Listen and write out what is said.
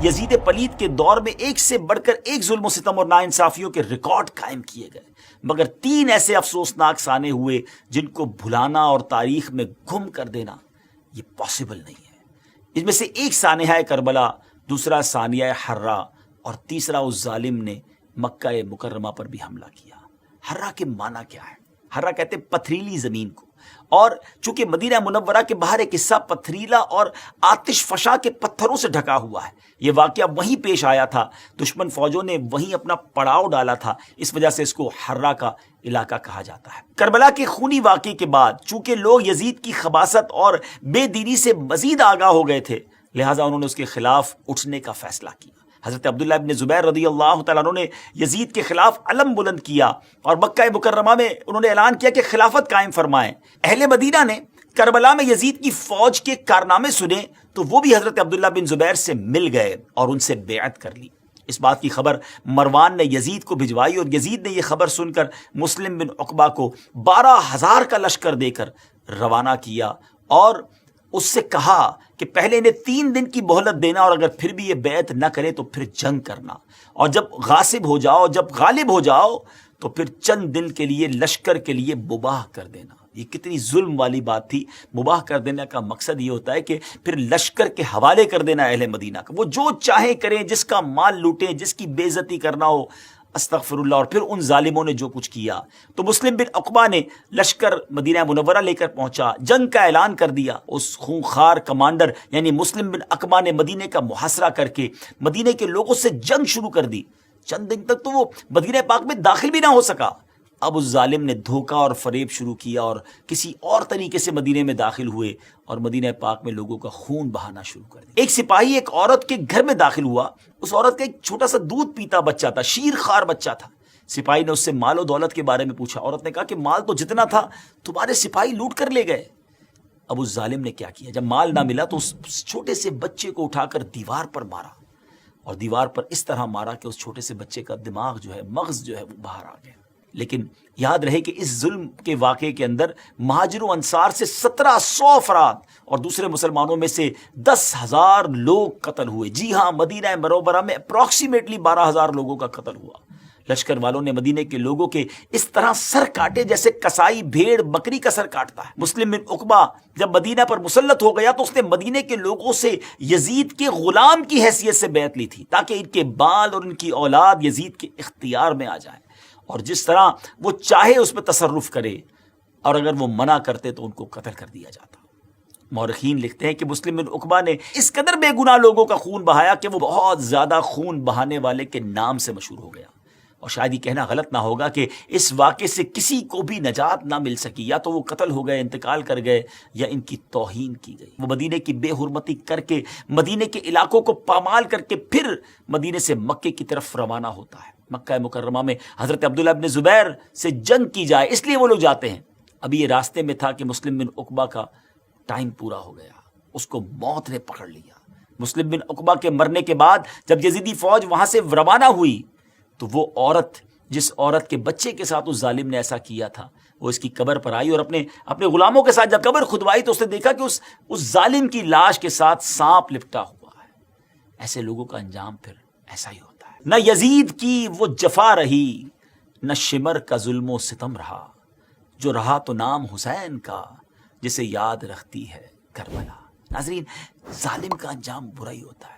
یزید پلید کے دور میں ایک سے بڑھ کر ایک ظلم و ستم اور ناانصافیوں کے ریکارڈ قائم کیے گئے، مگر 3 ایسے افسوسناک سانے ہوئے جن کو بھلانا اور تاریخ میں گم کر دینا یہ پاسبل نہیں ہے۔ اس میں سے ایک سانحہ کربلا، دوسرا ثانیہ حرہ، اور تیسرا اس ظالم نے مکہ مکرمہ پر بھی حملہ کیا۔ حرہ کے معنی کیا ہے؟ حرہ کہتے ہیں پتھریلی زمین کو، اور چونکہ مدینہ منورہ کے باہر ایک حصہ پتھریلا اور آتش فشاں کے پتھروں سے ڈھکا ہوا ہے، یہ واقعہ وہیں پیش آیا تھا، دشمن فوجوں نے وہیں اپنا پڑاؤ ڈالا تھا، اس وجہ سے اس کو حرہ کا علاقہ کہا جاتا ہے۔ کربلا کے خونی واقعے کے بعد چونکہ لوگ یزید کی خباثت اور بے دینی سے مزید آگاہ ہو گئے تھے، لہٰذا انہوں نے اس کے خلاف اٹھنے کا فیصلہ کیا۔ حضرت عبداللہ ابن زبیر رضی اللہ تعالیٰ عنہ نے یزید کے خلاف علم بلند کیا اور مکہ مکرمہ میں انہوں نے اعلان کیا کہ خلافت قائم فرمائیں۔ اہل مدینہ نے کربلا میں یزید کی فوج کے کارنامے سنے تو وہ بھی حضرت عبداللہ بن زبیر سے مل گئے اور ان سے بیعت کر لی۔ اس بات کی خبر مروان نے یزید کو بھجوائی اور یزید نے یہ خبر سن کر مسلم بن عقبہ کو 12,000 کا لشکر دے کر روانہ کیا اور اس سے کہا کہ پہلے انہیں 3 دن کی مہلت دینا اور اگر پھر بھی یہ بیعت نہ کرے تو پھر جنگ کرنا، اور جب غاصب ہو جاؤ، جب غالب ہو جاؤ تو پھر چند دن کے لیے لشکر کے لیے مباح کر دینا۔ یہ کتنی ظلم والی بات تھی۔ مباح کر دینے کا مقصد یہ ہوتا ہے کہ پھر لشکر کے حوالے کر دینا اہل مدینہ کا، وہ جو چاہیں کریں، جس کا مال لوٹیں، جس کی بے عزتی کرنا ہو، استغفر اللہ۔ اور پھر ان ظالموں نے جو کچھ کیا تو مسلم بن عقبہ نے لشکر مدینہ منورہ لے کر پہنچا، جنگ کا اعلان کر دیا۔ اس خونخوار کمانڈر یعنی مسلم بن عقبہ نے مدینے کا محاصرہ کر کے مدینے کے لوگوں سے جنگ شروع کر دی۔ چند دن تک تو وہ مدینہ پاک میں داخل بھی نہ ہو سکا۔ اب اس ظالم نے دھوکہ اور فریب شروع کیا اور کسی اور طریقے سے مدینے میں داخل ہوئے اور مدینہ پاک میں لوگوں کا خون بہانا شروع کر دیا۔ ایک سپاہی ایک عورت کے گھر میں داخل ہوا، اس عورت کا ایک چھوٹا سا دودھ پیتا بچہ تھا، شیر خوار بچہ تھا۔ سپاہی نے اس سے مال و دولت کے بارے میں پوچھا۔ عورت نے کہا کہ مال تو جتنا تھا تمہارے سپاہی لوٹ کر لے گئے۔ اب اس ظالم نے کیا کیا، جب مال نہ ملا تو اس چھوٹے سے بچے کو اٹھا کر دیوار پر مارا، اور دیوار پر اس طرح مارا کہ اس چھوٹے سے بچے کا دماغ جو ہے، مغز جو ہے وہ باہر آ گیا۔ لیکن یاد رہے کہ اس ظلم کے واقعے کے اندر مہاجر و انصار سے 1700 افراد اور دوسرے مسلمانوں میں سے 10,000 لوگ قتل ہوئے۔ جی ہاں، مدینہ منورہ میں اپروکسیمیٹلی 12,000 لوگوں کا قتل ہوا۔ لشکر والوں نے مدینے کے لوگوں کے اس طرح سر کاٹے جیسے کسائی بھیڑ بکری کا سر کاٹتا ہے۔ مسلم بن عقبہ جب مدینہ پر مسلط ہو گیا تو اس نے مدینے کے لوگوں سے یزید کے غلام کی حیثیت سے بیعت لی تھی تاکہ ان کے بال اور ان کی اولاد یزید کے اختیار میں آ جائیں، اور جس طرح وہ چاہے اس پہ تصرف کرے، اور اگر وہ منع کرتے تو ان کو قتل کر دیا جاتا۔ مورخین لکھتے ہیں کہ مسلم بن عقبہ نے اس قدر بے گناہ لوگوں کا خون بہایا کہ وہ بہت زیادہ خون بہانے والے کے نام سے مشہور ہو گیا، اور شاید یہ کہنا غلط نہ ہوگا کہ اس واقعے سے کسی کو بھی نجات نہ مل سکی، یا تو وہ قتل ہو گئے، انتقال کر گئے، یا ان کی توہین کی گئی۔ وہ مدینے کی بے حرمتی کر کے مدینے کے علاقوں کو پامال کر کے پھر مدینے سے مکے کی طرف روانہ ہوتا ہے۔ مکہ مکرمہ میں حضرت عبداللہ بن زبیر سے جنگ کی جائے، اس لیے وہ لوگ جاتے ہیں۔ ابھی یہ راستے میں تھا کہ مسلم بن عقبہ کا ٹائم پورا ہو گیا، اس کو موت نے پکڑ لیا۔ مسلم بن عقبہ کے مرنے کے بعد جب یزیدی فوج وہاں سے روانہ ہوئی تو وہ عورت، جس عورت کے بچے کے ساتھ اس ظالم نے ایسا کیا تھا، وہ اس کی قبر پر آئی اور اپنے غلاموں کے ساتھ جب قبر کھدوائی تو اس نے دیکھا کہ اس ظالم کی لاش کے ساتھ سانپ لپٹا ہوا ہے۔ ایسے لوگوں کا انجام پھر ایسا ہی ہوتا ہے۔ نہ یزید کی وہ جفا رہی، نہ شمر کا ظلم و ستم رہا، جو رہا تو نام حسین کا، جسے یاد رکھتی ہے کربلا۔ ناظرین، ظالم کا انجام برا ہی ہوتا ہے۔